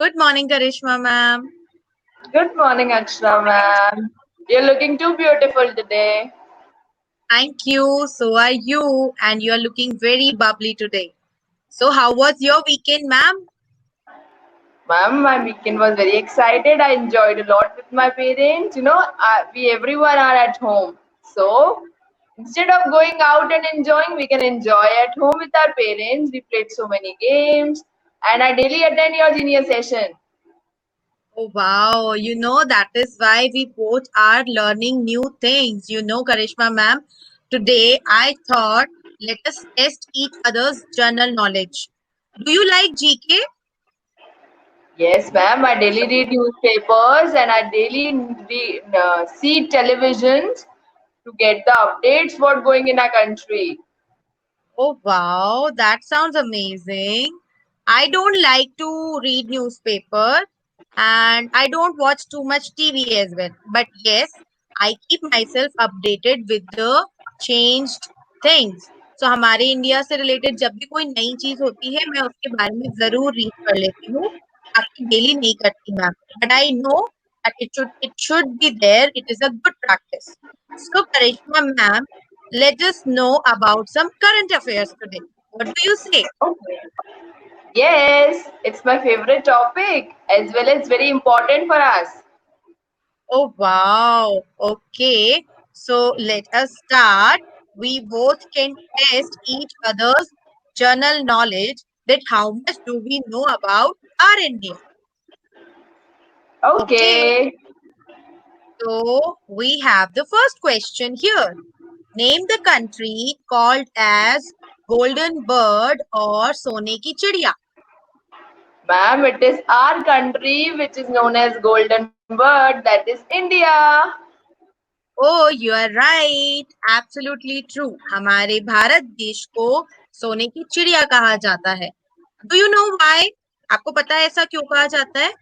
Good morning, Karishma ma'am. Good morning, Akshra ma'am. You're looking too beautiful today. Thank you. So are you, and you are looking very bubbly today. So, how was your weekend, ma'am? Ma'am, my weekend was very excited. I enjoyed a lot with my parents. We everyone are at home. So instead of going out and enjoying, we can enjoy at home with our parents. We played so many games, and I daily attend your genius session. Oh, wow. That is why we both are learning new things. Karishma ma'am, today I thought let us test each other's general knowledge. Do you like GK? Yes, ma'am. I daily read newspapers and I daily see televisions to get the updates what going in our country. Oh, wow. That sounds amazing. I don't like to read newspaper and I don't watch too much TV as well. But yes, I keep myself updated with the changed things. So हमारे India से related जब भी कोई नई चीज होती है मैं उसके बारे में जरूर रीड कर लेती हूँ बाकी डेली नहीं करती ma'am but I know that it should be there. It is a good practice. So Karishma ma'am, let us know about some current affairs today. What do you say? Okay. Yes, it's my favorite topic as well as very important for us. Oh, wow. Okay. So let us start. We both can test each other's journal knowledge that how much do we know about our India. Okay. Okay. So we have the first question here. Name the country called as Golden Bird or Sone ki Chidiya. Ma'am, it is our country which is known as Golden Bird, that is India. Oh, you are right. Absolutely true. हमारे भारत देश को सोने की चिड़िया कहा जाता है. Do you know why? आपको पता है ऐसा क्यों कहा जाता है?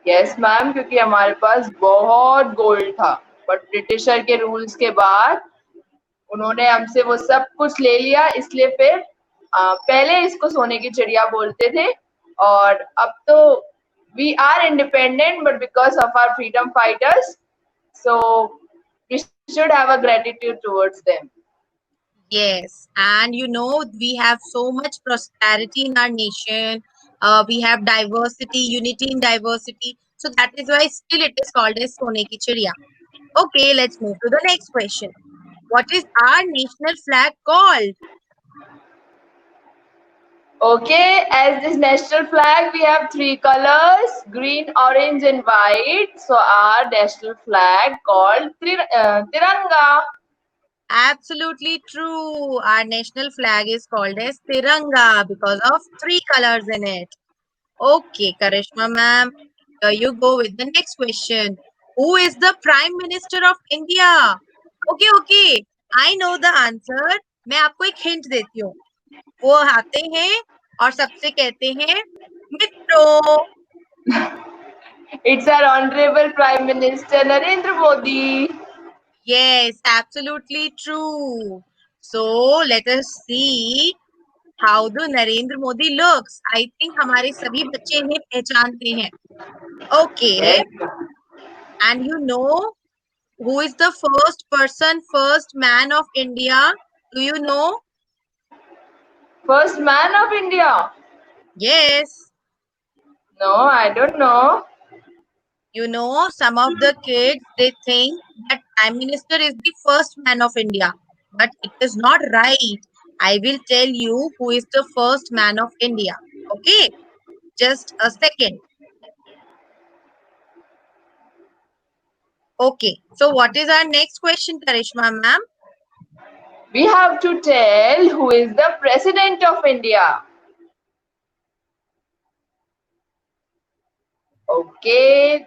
यस मैम, क्योंकि हमारे पास बहुत गोल्ड था, बट ब्रिटिशर के रूल्स के बाद उन्होंने हमसे वो सब कुछ ले लिया, इसलिए फिर पहले इसको सोने की चिड़िया बोलते थे और अब तो we are independent but because of our freedom fighters, so we should have a gratitude towards them. Yes, and we have so much prosperity in our nation. We have diversity, unity in diversity. So that is why still it is called as Sone ki Chidiya. Okay, let's move to the next question. What is our national flag called? Okay, as this national flag, we have three colors: green, orange, and white. So our national flag called Tiranga. Absolutely true. Our national flag is called as Tiranga because of three colors in it. Okay, Karishma ma'am, here you go with the next question. Who is the Prime Minister of India? Okay, okay. I know the answer. मैं आपको एक hint देती हूँ. वो आते हैं और सबसे कहते हैं मित्रों. It's our honorable Prime Minister Narendra Modi. Yes, absolutely true. So let us see how the Narendra Modi looks. I think हमारे सभी बच्चे इन्हें पहचानते हैं. Okay, Yes. and who is the first person, first man of India? Do you know? First man of India. Yes. No, I don't know. Some of the kids they think that Prime Minister is the first man of India, but it is not right. I will tell you who is the first man of India. Okay, just a second. Okay, so what is our next question, Karishma ma'am? We have to tell who is the President of India. Okay,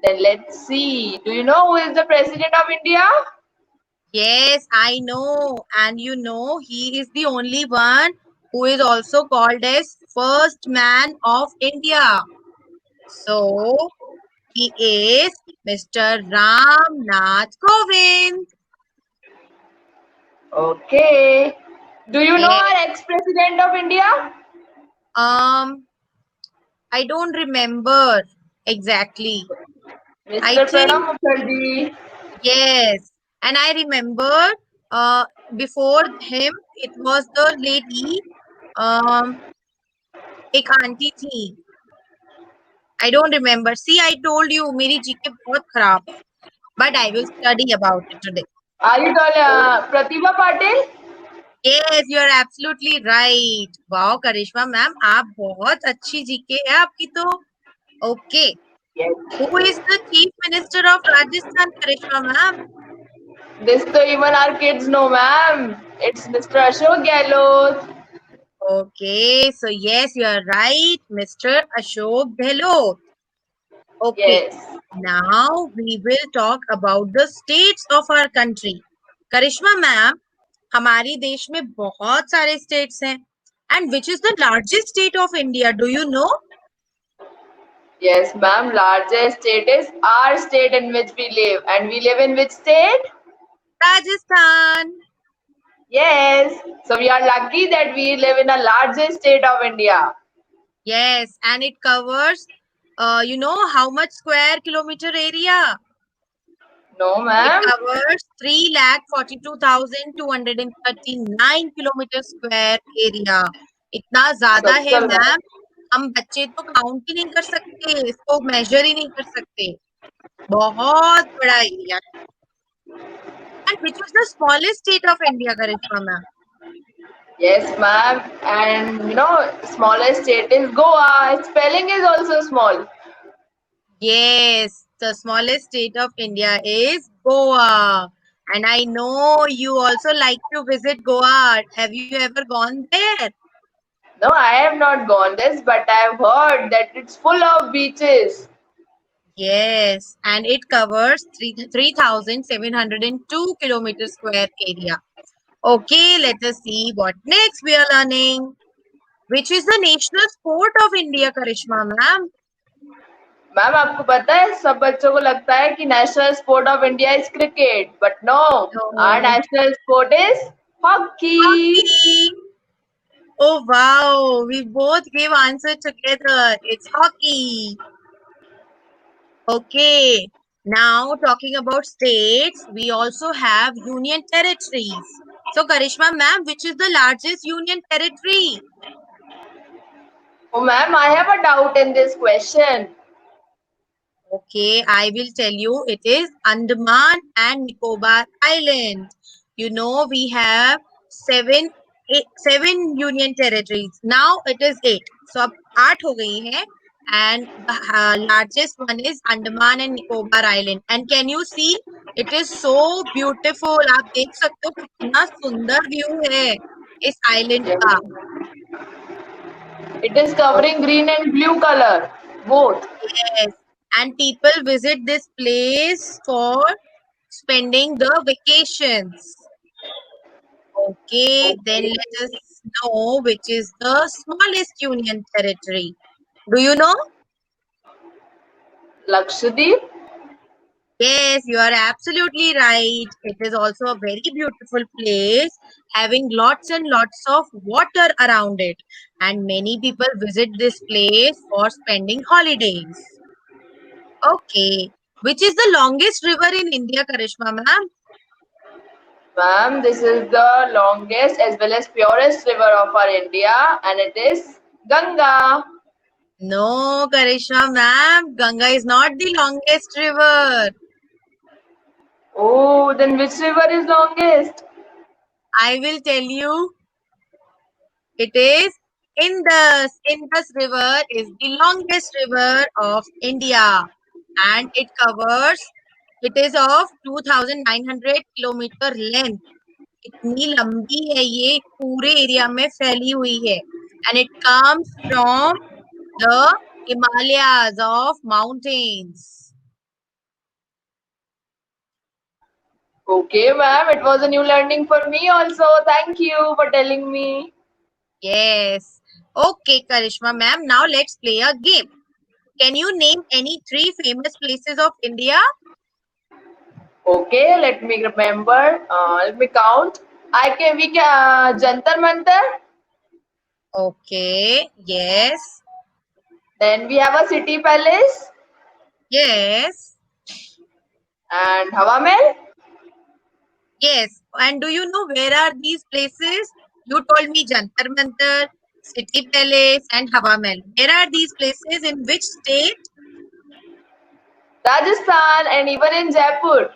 then let's see. Do you know who is the President of India? Yes, I know. And he is the only one who is also called as first man of India. So, he is Mr. Ram Nath Kovind. Okay. Do you know Yes. our ex-President of India? Um, I don't remember exactly. I Mr. think Pranab Mukherjee. yes. And I remember uh, before him, it was the lady, um, एक aunty थी. I don't remember. See, I told you, मेरी GK बहुत खराब है. But I will study about it today. Are you talking Pratibha Patil? Yes, you are absolutely right. Wow, Karishma ma'am, आप बहुत अच्छी GK है आपकी तो. Okay. Yes. Who is the Chief Minister of Rajasthan, Karishma ma'am? This to even our kids know, ma'am. It's Mr. Ashok Gehlot. Okay, so yes, you are right, Mr. Ashok Gehlot. Okay, Yes. now we will talk about the states of our country. Karishma ma'am, हमारी देश में बहुत सारे states हैं. And which is the largest state of India? Do you know? Yes, ma'am. Largest state is our state in which we live. And we live in which state? Rajasthan. Yes. So we are lucky that we live in the largest state of India. Yes, and it covers, you know how much square kilometer area? No, It ma'am. covers 3,42,239 kilometre square area. इतना ज्यादा है Sattar, ma'am. ma'am. हम बच्चे तो count ही नहीं कर सकते, इसको मेजर ही नहीं कर सकते. बहुत बड़ा area. And which is the smallest state of India, Karishma ma'am? Yes, ma'am. And smallest state is Goa. Its spelling is also small. Yes, the smallest state of India is Goa. And I know you also like to visit Goa. Have you ever gone there? No, I have not gone this, but I have heard that it's full of beaches. Yes, and it covers 3,702 kilometer square area. Okay, let us see what next we are learning. Which is the national sport of India, Karishma ma'am? Ma'am आपको पता है सब बच्चों को लगता है कि national sport of India is cricket but no our No, national sport is hockey. hockey. Oh wow, we both gave answer together. It's hockey. Okay, now talking about states, we also have union territories. So, Karishma ma'am, which is the largest union territory? Oh ma'am I have a doubt in this question. Okay, I will tell you it is Andaman and Nicobar Island. You know, we have seven union territories. Now it is 8. So अब 8 हो गई है. And the largest one is Andaman and Nicobar Island. And can you see? It is so beautiful. आप देख सकते हो कितना सुंदर व्यू है इस island का. It is covering green and blue colour both. Yes, and people visit this place for spending the vacations. Okay, then okay. let us know which is the smallest union territory. Do you know? Lakshadweep. Yes, you are absolutely right. It is also a very beautiful place, having lots and lots of water around it. And many people visit this place for spending holidays. Okay, which is the longest river in India, Karishma ma'am? Ma'am this is the longest as well as purest river of our India and it is Ganga. No, Karishma ma'am, Ganga is not the longest river. Oh, then which river is longest? I will tell you, it is Indus. Indus River is the longest river of India, and it is of 2,900 kilometer length. इतनी लंबी है ये, पूरे area में फैली हुई है. And it comes from the Himalayas of mountains. Okay, ma'am, it was a new learning for me also. Thank you for telling me. Yes. Okay, Karishma ma'am. Now let's play a game. Can you name any three famous places of India? Okay, let me remember. Let me count. We can Jantar Mantar, Okay. Yes. Then we have a city palace Yes. and Hawa Mahal. Yes. And do you know where are these places? You told me Jantar Mantar, City Palace, and Hawa Mahal. Where are these places? In which state? Rajasthan and even in Jaipur.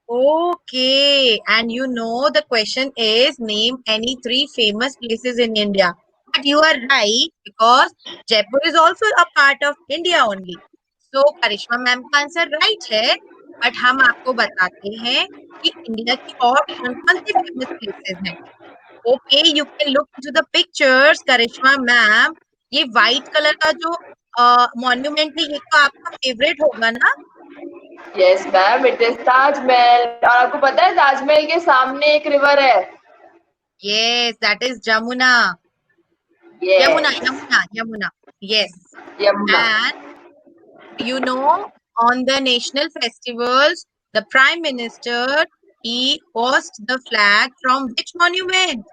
Okay. And you know the question is name any three famous places in India. But you are right because Jaipur is also a part of India only. So Karishma ma'am का answer right है but हम आपको बताते हैं कि India की और कौन कौन सी फेमस प्लेसेस हैं. Okay you can look to the pictures Karishma ma'am. ये व्हाइट कलर का जो मॉन्यूमेंट है ये तो आपका फेवरेट होगा ना. Yes, ma'am. It is Taj Mahal. और आपको पता है ताजमहल के सामने एक रिवर है. Yes, that is Jamuna. Yamuna, Yes, Yamuna, Yamuna. Yes. Yamuna. And you know, on the national festivals, the Prime Minister, he hoists the flag from which monument?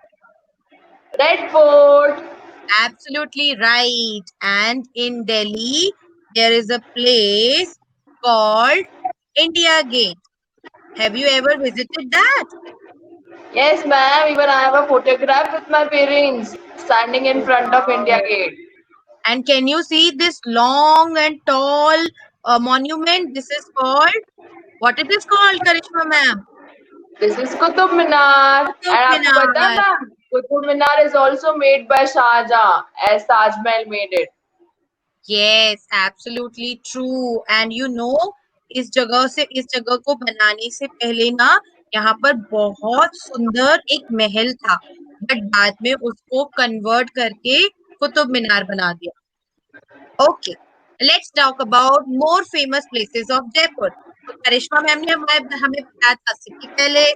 Red Fort. Absolutely right. And in Delhi, there is a place called India Gate. Have you ever visited that? Yes, ma'am. Even I have a photograph with my parents standing in Oh, front of India wow. Gate. And can you see this long and tall monument? This is called, what it is called, Karishma ma'am? This is Qutub Minar. Qutub And आपको पता है Minar. ma'am? Qutub Minar is also made by Shah Jahan as Taj Mahal made it. Yes, absolutely true. And you know, इस जगह को बनाने से पहले ना यहाँ पर बहुत सुंदर एक महल था बट बाद में उसको कन्वर्ट करके कुतुब मीनार बना दिया. Okay let's talk about more famous places of Jaipur. तो करिश्मा मैम ने हमें बताया था सिटी पैलेस,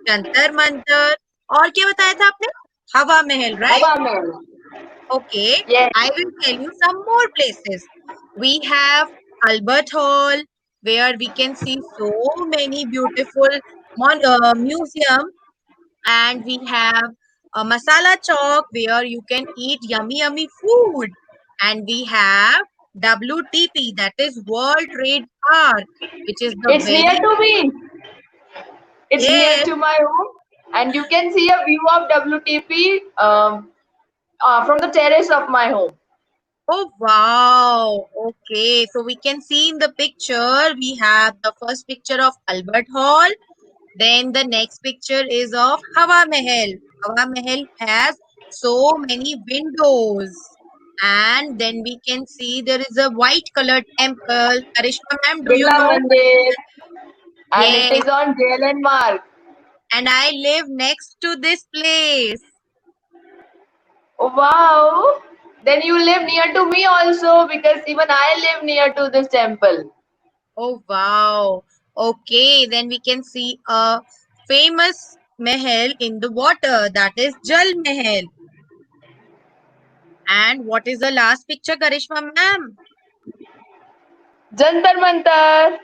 जंतर मंतर और क्या बताया था आपने? हवा महल, right? Hawa Mahal. Okay, Yes. I will tell you some more places. We have Albert Hall, where we can see so many beautiful museum, and we have Masala Chowk, where you can eat yummy yummy food, and we have WTP, that is World Trade Park, which is the It's near very to me. It's near yes. to my home. And you can see a view of WTP from the terrace of my home. Oh wow. Okay. So we can see in the picture, we have the first picture of Albert Hall. Then the next picture is of Hawa Mahal. Hawa Mahal has so many windows. And then we can see there is a white colored temple. Karishma ma'am, do you Birla know? Mandir. And it Yes. is on JLN Mark. And I live next to this place. Oh, wow. Then you live near to me also because even I live near to this temple. Oh wow. Okay, then we can see a famous mahal in the water, that is Jal Mahal. And what is the last picture, Karishma ma'am? Jantar Mantar.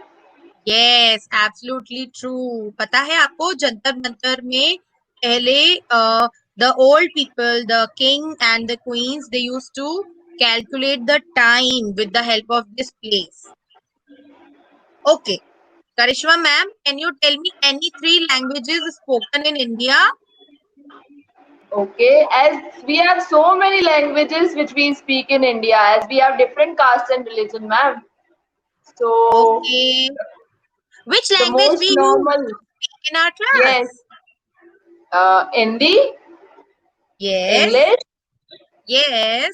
Yes, absolutely true. पता है आपको जंतर मंतर में पहले the old people, the king and the queens, they used to calculate the time with the help of this place. Okay. Karishma ma'am, can you tell me any three languages spoken in India? Okay, as we have so many languages which we speak in India, as we have different castes and religion, ma'am. So Okay. Which the language most we use normal, to speak in our yes, class? Hindi, Yes. English. Yes.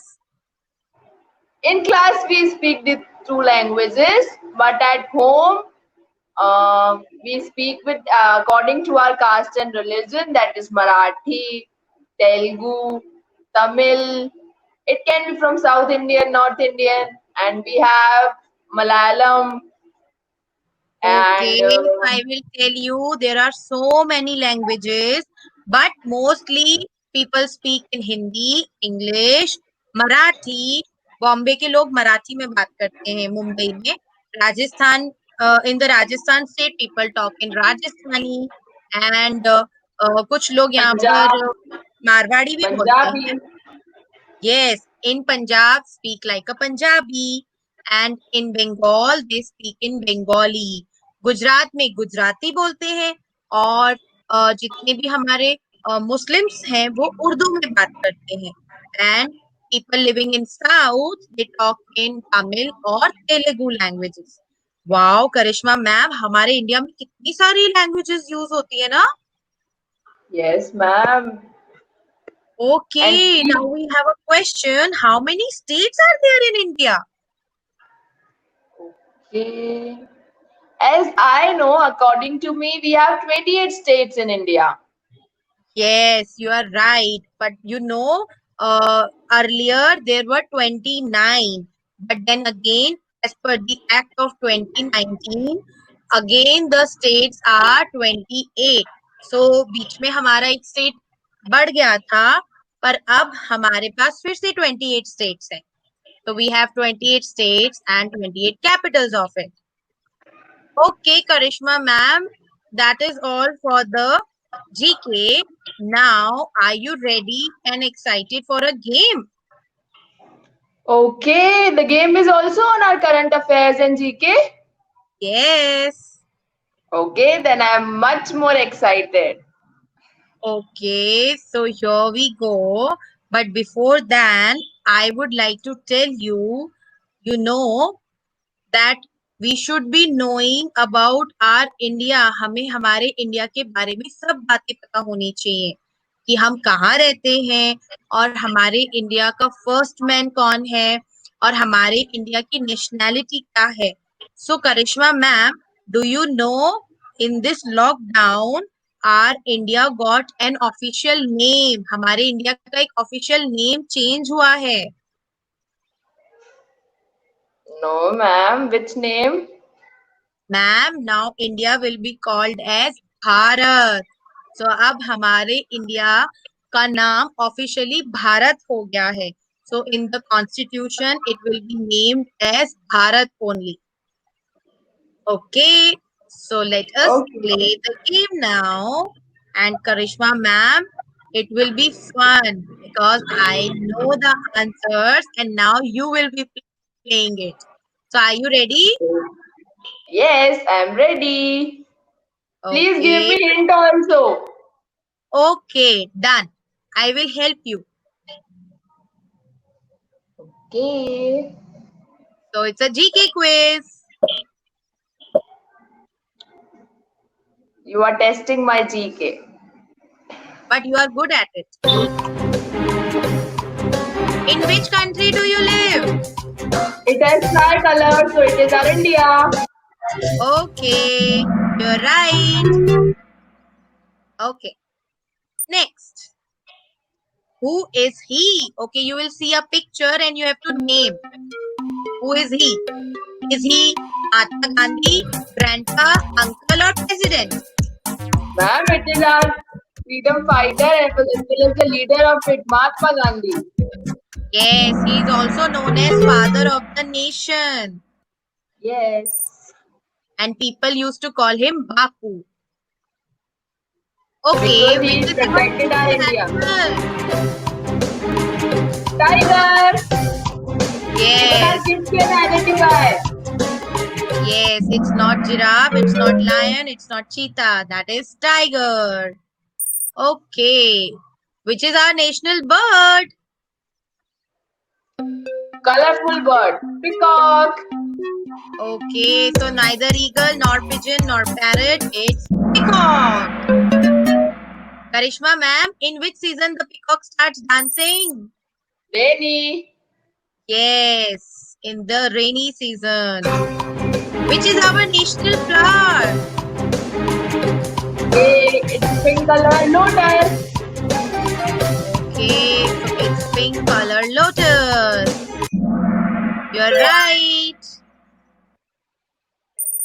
In class, we speak the two languages, but at home, we speak with according to our caste and religion. That is Marathi, Telugu, Tamil. It can be from South Indian, North Indian, and we have Malayalam Okay. and I will tell you there are so many languages, but mostly people speak in Hindi, English, Marathi. Bombay के लोग मराठी में बात करते हैं मुंबई में. Rajasthan in the Rajasthan state people talk in Rajasthani and कुछ लोग यहाँ पर Punjab, मारवाड़ी भी बोलते Punjabi. हैं. Yes, In Punjab, speak like a Punjabi. And in Bengal, they speak in Bengali. Gujarat में गुजराती बोलते हैं और जितने भी हमारे मुस्लिम्स हैं वो उर्दू में बात करते हैं. And people living in South, they talk in Tamil or Telugu languages. Wow Karishma ma'am, हमारे इंडिया में कितनी सारी लैंग्वेजेस यूज होती है ना. Yes, ma'am. And Okay, now we have a question. How many states are there in India? okay. As I know, according to me, we have 28 states in India. Yes, you are right. But earlier there were 29. But then again, as per the Act of 2019, again the states are 28. So बीच में हमारा एक state बढ़ गया था, पर अब हमारे पास फिर से 28 states हैं. So we have 28 states and 28 capitals of it. Okay, Karishma ma'am, that is all for the GK. Now, are you ready and excited for a game? Okay, the game is also on our current affairs and GK. Yes. Okay, then I'm much more excited. Okay, so here we go. But before that, I would like to tell you, that we should be knowing about our India. हमें हमारे India के बारे में सब बातें पता होनी चाहिए कि हम कहाँ रहते हैं और हमारे इंडिया का फर्स्ट मैन कौन है और हमारे इंडिया की नेशनैलिटी क्या है. So Karishma ma'am, do you know in this lockdown our India got an official name. हमारे इंडिया का एक ऑफिशियल नेम चेंज हुआ है. No, ma'am. Which name? Ma'am, now India will be called as Bharat. So अब हमारे India का नाम officially Bharat हो गया है. So in the constitution it will be named as Bharat only. Okay, so let us play Okay. The game now. And Karishma ma'am, it will be fun because I know the answers and now you will be playing it. So are you ready? Yes, I'm ready. Please give Okay. me hint also. Okay, done. I will help you. Okay. So it's a GK quiz. You are testing my GK. But you are good at it. In which country do you live? It has sky color, so it is our India. Okay, you're right. Okay, next. Who is he? Okay, you will see a picture and you have to name. Who is he? Is he Mahatma Gandhi, grandpa, uncle, or president? Ma'am, it is our freedom fighter as well as the leader of it, Mahatma Gandhi. Yes, he is also known as father of the nation. Yes. And people used to call him Bapu. Okay, Because which he is our protected our India. animal? Tiger! Yes, Kids can identify. yes, it's not giraffe, it's not lion, it's not cheetah. That is tiger. Okay, which is our national bird? Colorful bird. Peacock. Okay, so neither eagle, nor pigeon, nor parrot, it's peacock. Karishma ma'am, in which season the peacock starts dancing? Rainy. Yes, in the rainy season. Which is our national flower? Okay, it's pink color. Lotus. Okay, so it's pink color lotus. You're right.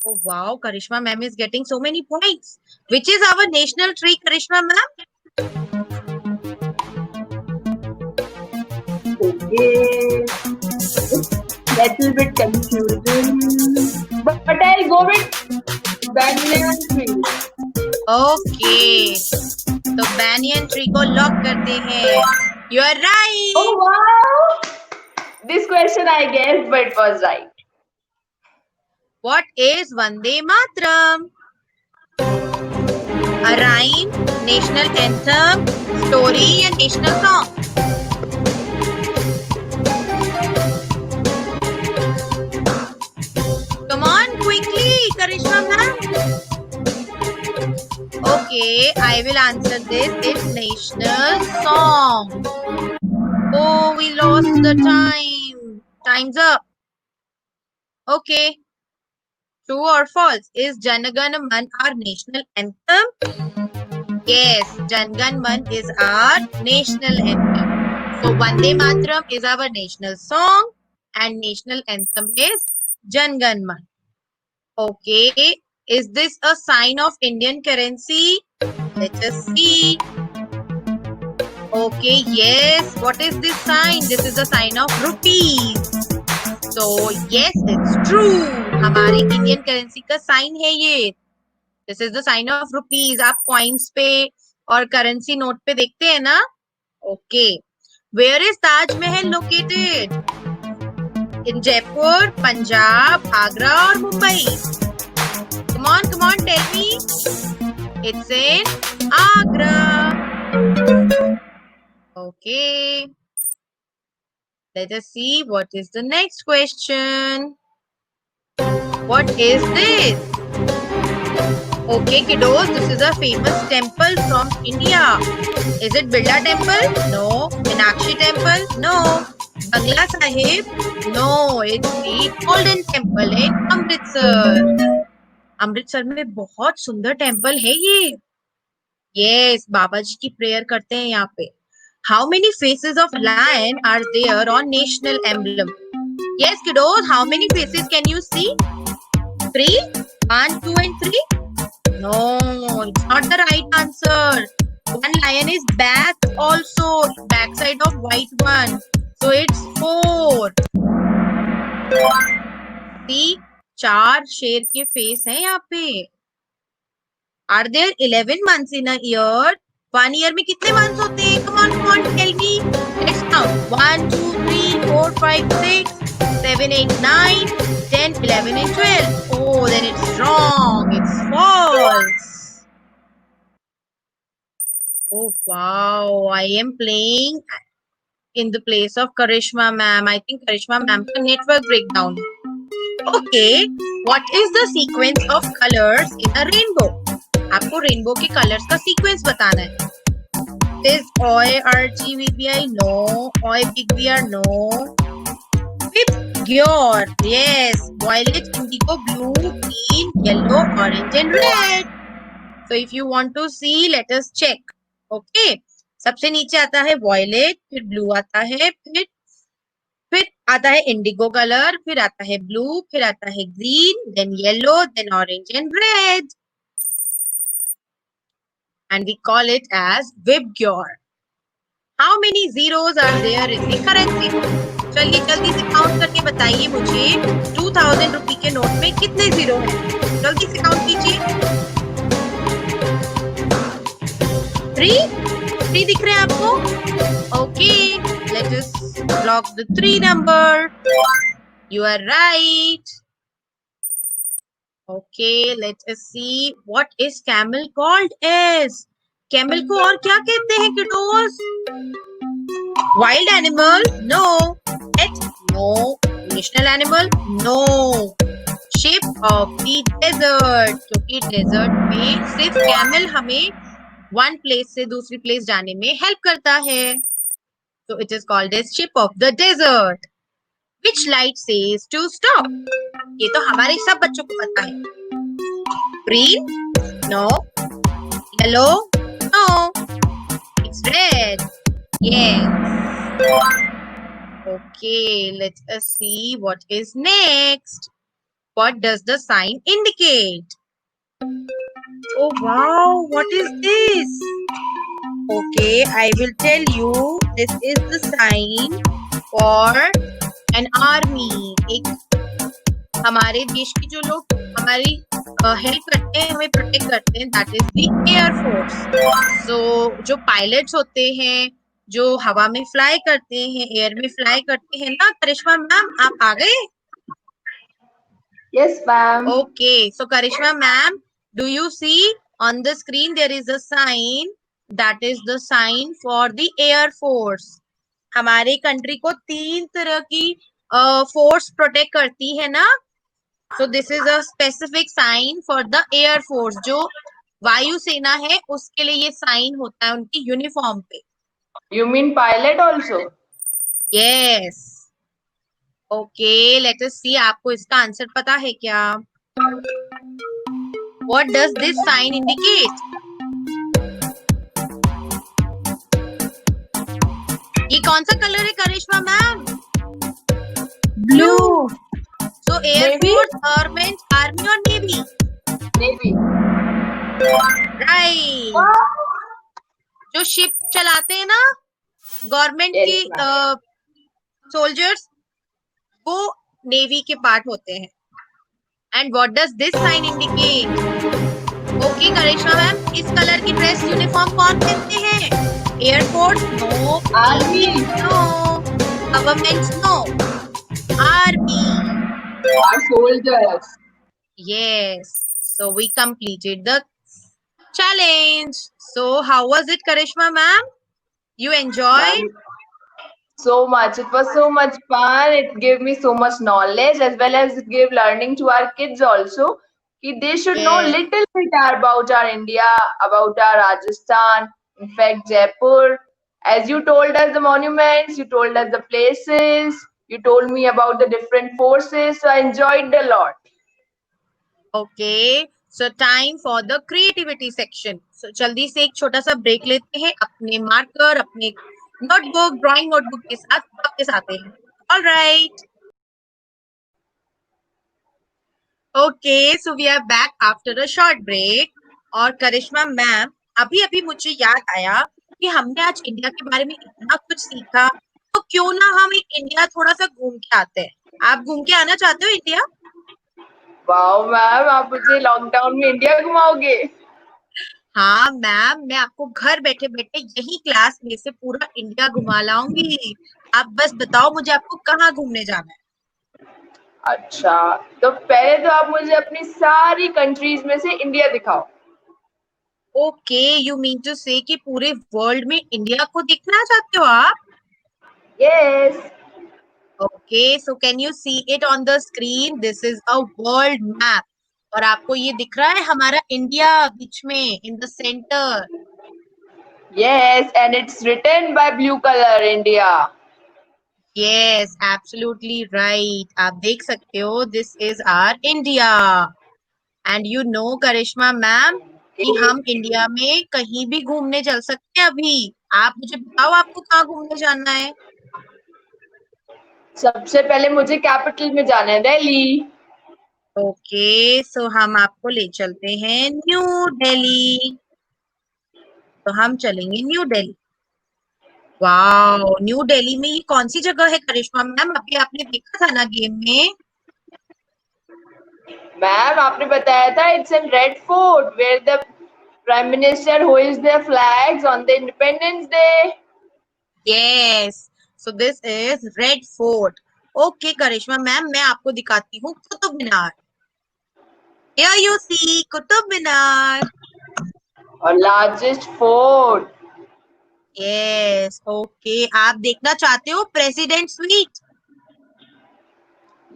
Oh wow, Karishma ma'am is getting so many points. Which is our national tree, Karishma ma'am? Okay. Little bit confusing. But I'll go with banyan tree. Okay, तो banyan tree को lock करते हैं. You are right. Oh wow! This question I guessed, but it was right. What is Vande Mataram? A rhyme, national anthem, story, and national song. Come on, quickly, Karishma ma'am. Okay, I will answer this. It's national song. Oh, we lost the time. Time's up. Okay. True or false? Is Janagan Man our national anthem? Yes, Janagan Man is our national anthem. So Vande Mataram is our national song and national anthem is Janagan Man. Okay, is this a sign of Indian currency? Let us see. Okay, yes. What is this sign? This is a sign of rupees. So yes, it's true. हमारे Indian currency का sign है ये. This is the sign of rupees. आप coins पे और currency note पे देखते हैं ना? Okay. Where is Taj Mahal located? In Jaipur, Punjab, Agra or Mumbai? Come on, tell me. It's in Agra. Okay. Let us see what is the next question. What is this? Okay, kiddos, this is a famous temple from India. Is it Birla Temple? No. Meenakshi Temple? No. Bangla Sahib? No. It's the Golden Temple in Amritsar. Amritsar में बहुत सुंदर temple है ये. Yes, बाबा जी की prayer करते हैं यहाँ पे. How many faces of lion are there on national emblem? Yes, kiddos, how many faces can you see? 3? 1, 2 and 3? No, it's not the right answer. One lion is back also, backside of white one. So it's 4. See, 4 शेर के face हैं यहाँ पे. Are there 11 months in a year? 1 year में कितने months होते हैं? Come on, tell me. Let's count. 1, 2, 3, 4, 5, 6, 7, 8, 9, 10, 11 and 12. Oh, then it's wrong. It's false. Oh, wow. I am playing in the place of Karishma ma'am. I think Karishma ma'am का network breakdown. Okay. What is the sequence of colors in a rainbow? आपको rainbow के colours का sequence बताना है. Is OI RGBI? No. OI big BR? No. Vibgyor. Yes. Violet, indigo, blue, green, yellow, orange and red. So if you want to see, let us check. Okay. सबसे नीचे आता है violet, फिर blue आता है, फिर आता है indigo color, फिर आता है blue, फिर आता है green, then yellow, then orange and red. And we call it as Vibgyor. How many zeros are there in the currency? चलिए जल्दी से काउंट करके बताइए मुझे 2000 रुपए के नोट में कितने जीरो हैं. जल्दी से काउंट कीजिए. 3 दिख रहे हैं आपको? Okay, let us block the 3 number. You are right. Okay, let us see what is camel called as. Camel को और क्या कहते हैं kiddos? Wild animal? No. Pet? No. National animal? No. Ship of the desert. क्योंकि desert में सिर्फ camel हमें one place से दूसरी place जाने में help करता है. So it is called as ship of the desert. Which light says to stop? ये तो हमारे सब बच्चों को पता है. Green? No. Yellow? No. It's red. Yes. Okay, let us see what is next. What does the sign indicate? Oh wow, what is this? Okay, I will tell you. This is the sign for an army. एक हमारे देश के जो लोग हमारी help करते हैं, हमें प्रोटेक्ट करते हैं, that is the air force. So जो पायलट्स होते हैं, जो हवा में फ्लाई करते हैं, एयर में फ्लाई करते हैं ना। करिश्मा मैम, आप आ गए? Yes, ma'am. Okay, so Karishma ma'am, do you see on the screen there is a sign, that is the sign for the Air Force. हमारे कंट्री को 3 तरह की फोर्स प्रोटेक्ट करती है ना। So this is a specific sign for the air force. जो वायुसेना है उसके लिए ये साइन होता है उनकी यूनिफॉर्म पे। You mean pilot also? Yes. Okay, let us see, आपको इसका आंसर पता है क्या? What does this sign indicate? ये कौन सा कलर है Karishma ma'am? Blue. Blue. So Navy? Air force, government, army और नेवी। Navy. राइट। जो शिप चलाते हैं ना गवर्नमेंट Yes, की ma'am. सोल्जर्स, वो नेवी के पार्ट होते हैं। And what does this sign indicate? Okay Karishma ma'am, इस कलर की ड्रेस यूनिफॉर्म कौन पहनते हैं? Air force no, navy Army. No, government no, army. Our soldiers. Yes. So we completed the challenge. So how was it, Karishma ma'am? You enjoyed? Ma'am, so much. It was so much fun. It gave me so much knowledge as well as it gave learning to our kids also. Ki they should know Yes. little bit about our India, about our Rajasthan, in fact Jaipur. As you told us the monuments, you told us the places, you told me about the different forces, so I enjoyed a lot. Okay. So time for the creativity section. So जल्दी से एक छोटा सा break लेते हैं, अपने marker, अपने notebook, drawing notebook के साथ वापस आते हैं। All right. Okay, so we are back after a short break. और करिश्मा मैम, अभी अभी मुझे याद आया कि हमने आज इंडिया के बारे में इतना कुछ सीखा, तो क्यों ना हम एक इंडिया थोड़ा सा घूम के आते हैं। आप घूम के आना चाहते हो इंडिया? वाओ मैम, आप मुझे लॉकडाउन में इंडिया घुमाओगे? हाँ मैम, मैं आपको घर बैठे बैठे यही क्लास में से पूरा इंडिया घुमा लाऊंगी। आप बस बताओ मुझे आपको कहाँ घूमने जाना है। अच्छा, तो पहले तो आप मुझे अपनी सारी कंट्रीज में से इंडिया दिखाओ। ओके, यू मीन टू से कि पूरे वर्ल्ड में इंडिया को देखना चाहते हो आप? Yes. Okay, so can you see it on the screen? This is a world map. और आपको ये दिख रहा है हमारा इंडिया बीच में, in the center. Yes, and it's written by blue color India. Yes, absolutely right. आप देख सकते हो, this is our India. And you know, Karishma ma'am, कि Okay. हम इंडिया में कहीं भी घूमने चल सकते हैं अभी। आप मुझे बताओ आपको कहाँ घूमने जाना है? सबसे पहले मुझे कैपिटल में जाना है, दिल्ली। ओके, सो हम आपको ले चलते हैं न्यू दिल्ली। तो हम चलेंगे new Delhi. Wow, new Delhi में ये कौन सी जगह है करिश्मा मैम? अभी आपने देखा था ना गेम में? मैम आपने बताया था it's in Red Fort where the prime minister hoist their flags on the Independence Day. Yes, so this is Red Fort. Okay Karishma ma'am, मैं आपको दिखाती हूँ Qutub Minar. Here you see Qutub Minar. और लार्जेस्ट फोर्ट। यस, ओके, आप देखना चाहते हो president suite?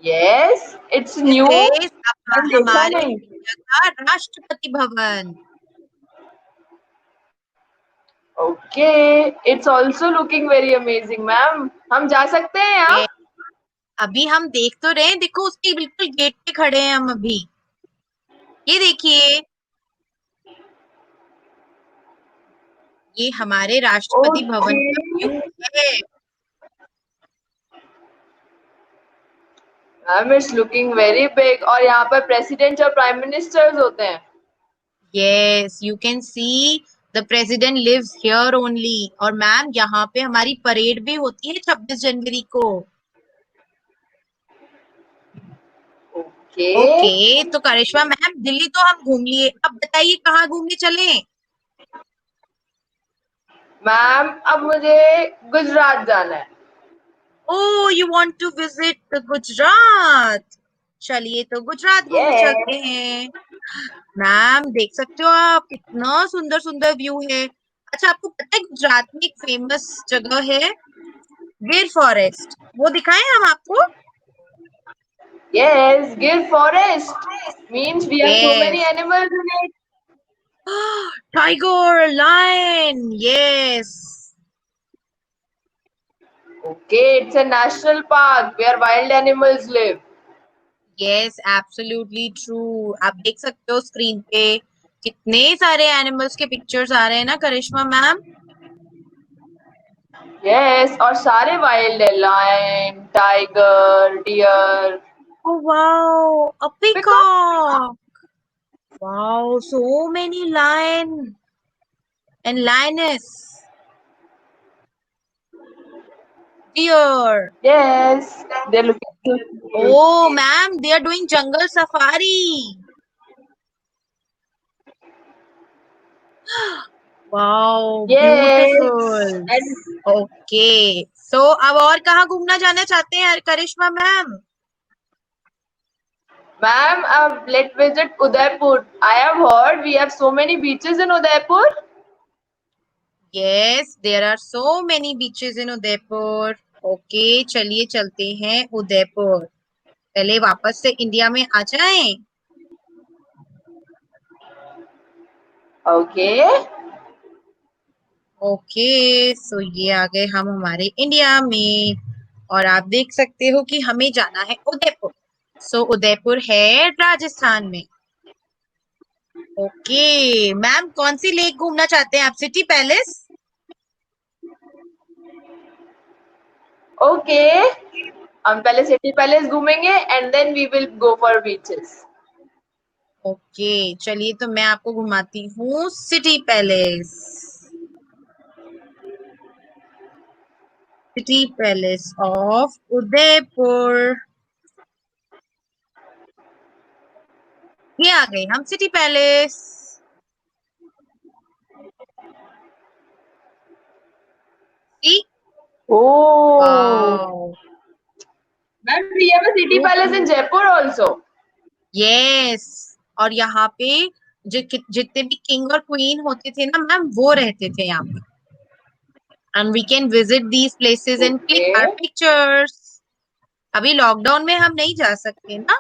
Yes, it's this new. Is मैंने देखा हमारे नहीं। इंडिया का Rashtrapati Bhavan. Okay, it's also looking very amazing ma'am. हम जा सकते हैं यहाँ? ये अभी हम देख तो रहे हैं, देखो उसके बिल्कुल गेट पे खड़े हैं हम अभी। ये देखिए, ये हमारे राष्ट्रपति भवन ओके। का व्यू है। Ma'am it's looking very big और यहाँ पर प्रेसिडेंट और प्राइम मिनिस्टर्स होते हैं। Yes, you can see the president lives here only. और मैम, यहाँ पे हमारी परेड भी होती है 26 जनवरी को। ओके। ओके, तो करिश्मा मैम, दिल्ली तो हम घूम लिए, अब बताइए कहाँ घूमने चलें? मैम अब मुझे गुजरात जाना है। Oh, you want to visit the Gujarat? चलिए तो गुजरात घूमने चलते यस। हैं। मैम देख सकते हो आप, कितना सुंदर सुंदर व्यू है। अच्छा, आपको पता है गुजरात में एक फेमस जगह है गिर फॉरेस्ट, वो दिखाएं हम आपको? Yes, Gir Forest means we have so many yes. animals in it. Tiger, lion, yes. Okay, it's a national park where wild animals live. Yes, absolutely true. आप देख सकते हो स्क्रीन पे कितने सारे एनिमल्स के पिक्चर्स आ रहे हैं ना करिश्मा मैम। Yes, और सारे wild है, lion, tiger, deer. Oh wow, a Because peacock. Wow, so many lion and lioness, deer. yes, they're looking so cute. Oh, ma'am, they are doing jungle safari. Wow, Yes, beautiful. and Okay, so अब और कहाँ घूमना जाना चाहते हैं करिश्मा ma'am? ma'am, let's visit Udaipur. I have heard we have so many beaches in Udaipur. Yes, there are so many beaches in Udaipur. Okay, चलिए चलते हैं उदयपुर। पहले वापस से इंडिया में आ जाएं। Okay. ओके, सो ये आ गए हम हमारे इंडिया में। और आप देख सकते हो कि हमें जाना है उदयपुर। सो उदयपुर है राजस्थान में। ओके मैम, कौन सी लेक घूमना चाहते हैं आप? City palace? Okay. हम पहले सिटी पैलेस घूमेंगे and then we will go for beaches. Okay, चलिए तो मैं आपको घुमाती हूँ city palace. City palace of Udaipur. ये आ गए हम city palace. See, Oh. Wow, Ma'am, we have a city so palace in cute. Jaipur also. Yes, और यहाँ पे जितने भी किंग और क्वीन होते थे ना मैम, वो रहते थे यहाँ पे। And we can visit these places and click our Okay. Pictures. अभी लॉकडाउन में हम नहीं जा सकते ना,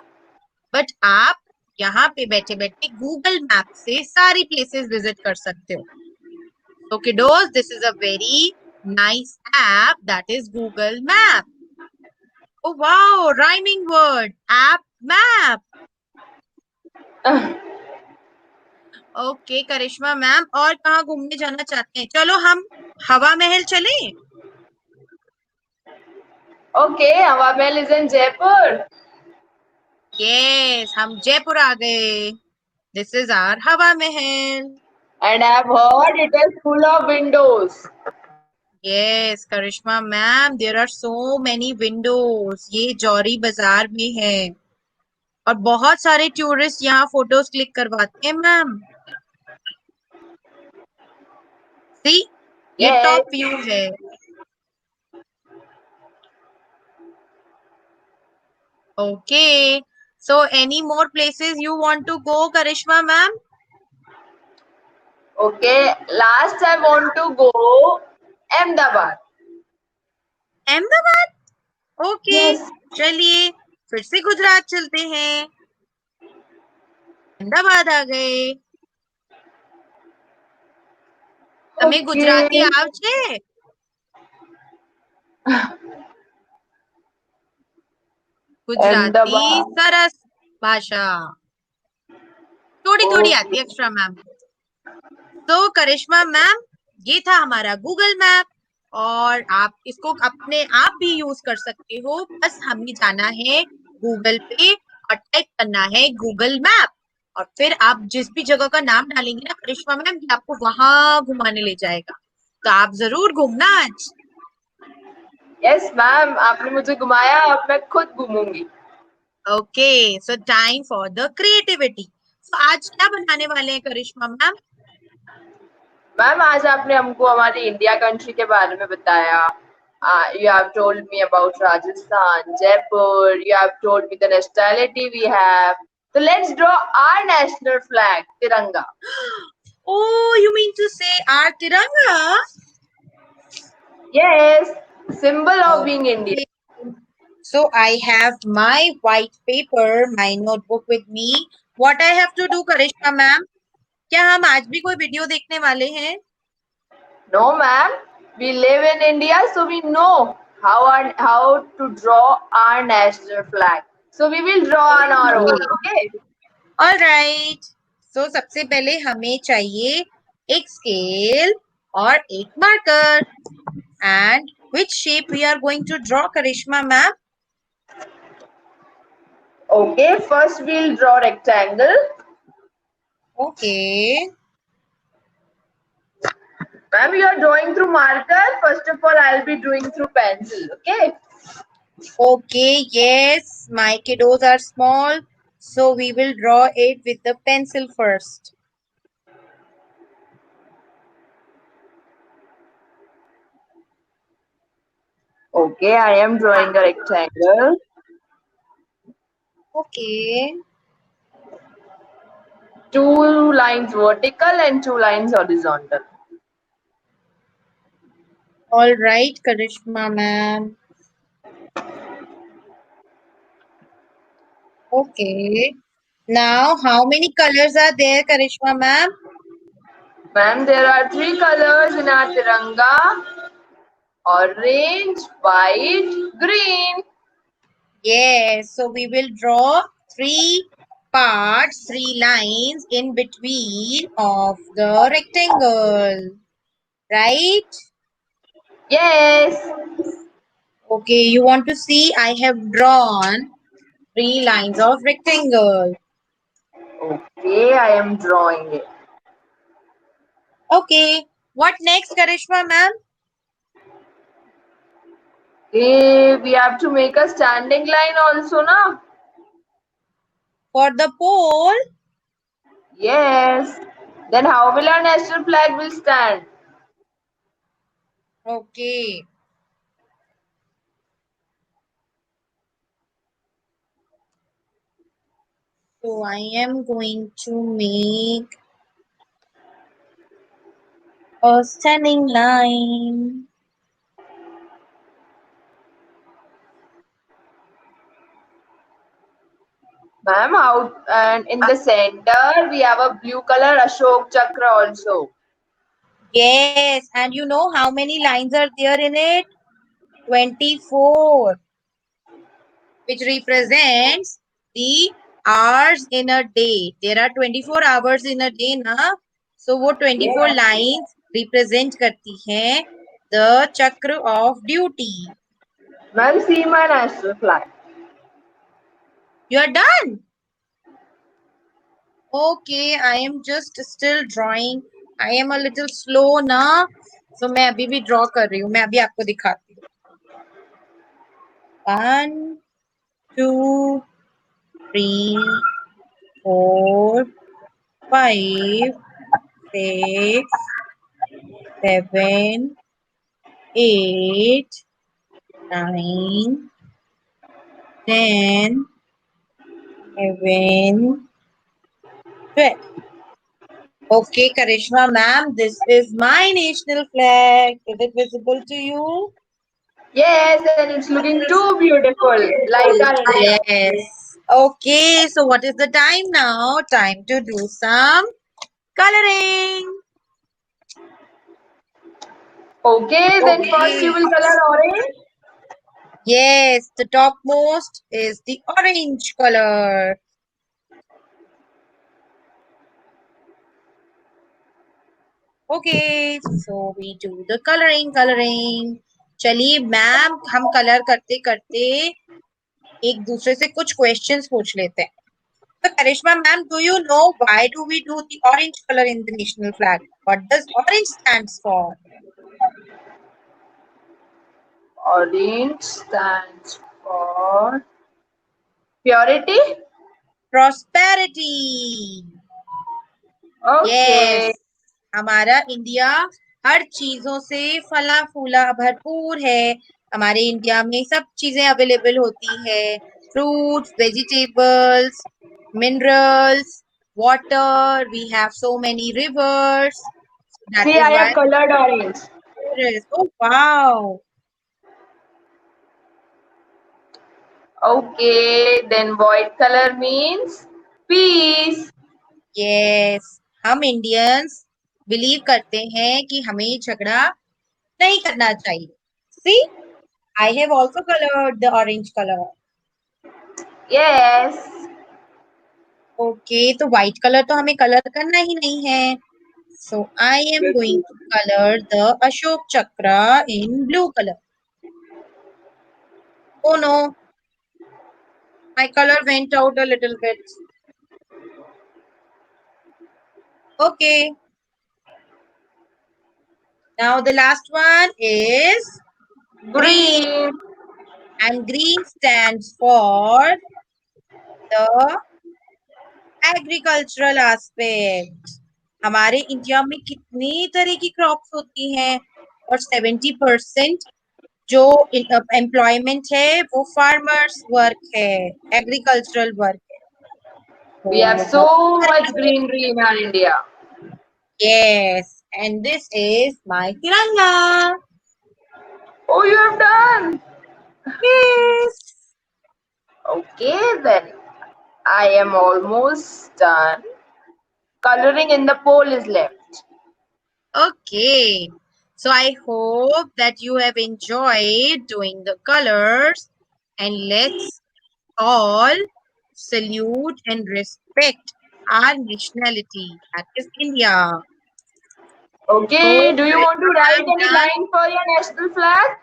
बट आप यहाँ पे बैठे बैठे गूगल मैप से सारी प्लेसेस विजिट कर सकते हो। So kiddos, this is a very nice app, that is Google Map. Oh wow, rhyming word, app map. Okay Karishma ma'am, और कहाँ घूमने जाना चाहते हैं? चलो हम हवा महल चलें? Okay, Hawa Mahal is in Jaipur. Yes, हम जयपुर आ गए। दिस इज आवर हवा महल। And I have heard it is full of windows. Yes Karishma ma'am, there are so many windows. ये जौहरी बाजार में है और बहुत सारे टूरिस्ट यहाँ फोटोज क्लिक करवाते हैं मैम। सी, ये Yes. टॉप व्यू है। Okay. So any more places you want to go, Karishma ma'am? Okay. Last I want to go Ahmedabad. Ahmedabad? Okay, Yes. चलिए फिर से गुजरात चलते हैं। अहमदाबाद आ गए। તમે Okay. ગુજરાતી આવશે? गुजराती Ahmedabad. सरस भाषा थोड़ी थोड़ी आती Okay. है अक्षरा मैम। तो करिश्मा मैम, ये था हमारा गूगल मैप और आप इसको अपने आप भी यूज कर सकते हो। बस हमें जाना है गूगल पे और टाइप करना है गूगल मैप, और फिर आप जिस भी जगह का नाम डालेंगे ना करिश्मा मैम, ये आपको वहां घुमाने ले जाएगा। तो आप जरूर घूमना आज। Yes, ma'am. आपने मुझे घुमाया, अब मैं खुद घूमूंगी। Okay, so time for the creativity. तो आज क्या बनाने वाले हैं करिश्मा मैम? मैम आज आपने हमको हमारी इंडिया कंट्री के बारे में बताया. You have told me about Rajasthan, Jaipur. You have told me the nationality we have. So let's draw our national flag, Tiranga. Oh, you mean to say our Tiranga? Yes, symbol of being Indian. Okay. So I have my white paper, my notebook with me. What I have to do, Karishma ma'am? क्या हम आज भी कोई video देखने वाले हैं? No, ma'am. We live in India, so we know how to draw our national flag. So we will draw on our own. Okay. All right. So सबसे पहले हमें चाहिए एक स्केल और एक marker. And which shape we are going to draw, Karishma ma'am? Okay. First, we'll draw rectangle. Okay. Ma'am, you are drawing through marker. First of all, I'll be doing through pencil. Okay. Okay, yes, my kiddos are small, so we will draw it with the pencil first. Okay, I am drawing a rectangle. Okay. Two lines vertical and two lines horizontal. All right, Karishma ma'am. Okay. Now, how many colors are there, Karishma ma'am? Ma'am, there are three colors in our Tiranga. Orange, white, green. Yes, so we will draw three parts, three lines in between of the rectangle, right? Yes. Okay, you want to see? I have drawn three lines of rectangle. Okay, I am drawing it. Okay, what next, Karishma ma'am? Okay, we have to make a standing line also, na? For the pole, Yes. Then how will our national flag will stand? okay. So I am going to make a standing line. Ma'am, how and in the center we have a blue color Ashok Chakra also. Yes, and you know how many lines are there in it? 24, which represents the hours in a day. There are 24 hours in a day, na? So वो 24 Yes. lines represent करती हैं the chakra of duty. Ma'am, see my national flag. You are done. Okay, I am just still drawing. I am a little slow ना, so मैं अभी भी draw कर रही हूँ. मैं अभी आपको दिखाती हूँ. 1, 2, 3, 4, 5, 6, 7, 8, 9, 10, 11, 12. Okay, Karishma ma'am, this is my national flag. Is it visible to you? Yes, and it's looking too beautiful, like our India. Yes. Okay, so what is the time now? Time to do some coloring. Okay, then first Okay. you will color orange. Yes, the topmost is the orange color. Okay, so we do the coloring. चलिए ma'am हम colour करते करते एक दूसरे से कुछ questions पूछ लेते हैं. So Karishma ma'am, do you know why do we do the orange color in the national flag? What does orange stands for? Orange stands for purity. Prosperity. Okay. Yes. हमारा इंडिया हर चीजों से फला फूला भरपूर है। हमारे इंडिया में सब चीजें अवेलेबल होती है। Fruits, vegetables, minerals, water. We have so many rivers. That See, is I why have colored orange. there is. Oh wow. Okay, then white color means peace. Yes. हम इंडियंस बिलीव करते हैं कि हमें झगड़ा नहीं करना चाहिए। See, I have also colored the orange color. Yes. Okay, तो व्हाइट कलर तो हमें कलर करना ही नहीं है। So I am going to colour the Ashok Chakra in blue colour. Oh no, my color went out a little bit. Okay, now the last one is green, Green. and green stands for the agricultural aspect. हमारे India में कितनी तरह की crops होती हैं और 70% जो employment है वो फार्मर्स वर्क है, एग्रीकल्चरल वर्क है। We have तो बहुत so much सारे greenery in our India. yes, and this is my tiranga. Oh, you have done. Yes. Okay, then I am almost done. Coloring in the pole is left. Okay. So I hope that you have enjoyed doing the colors, and let's all salute and respect our nationality, that is India. Okay, So do you right want to now write I'm any done. line for your national flag?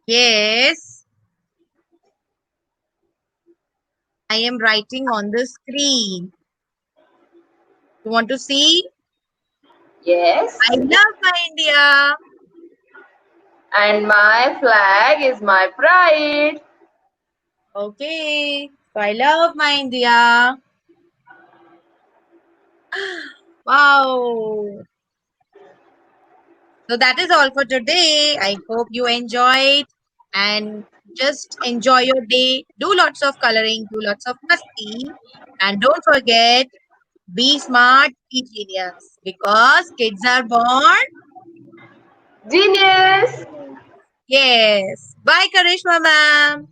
Yes, I am writing on the screen. You want to see? I Yes. love my India. And my flag is my pride. Okay, so I love my India. Wow. So that is all for today. I hope you enjoyed and just enjoy your day. Do lots of coloring, do lots of masti, and don't forget, be smart, be genius, because kids are born. Genius! Yes. Bye, Karishma ma'am.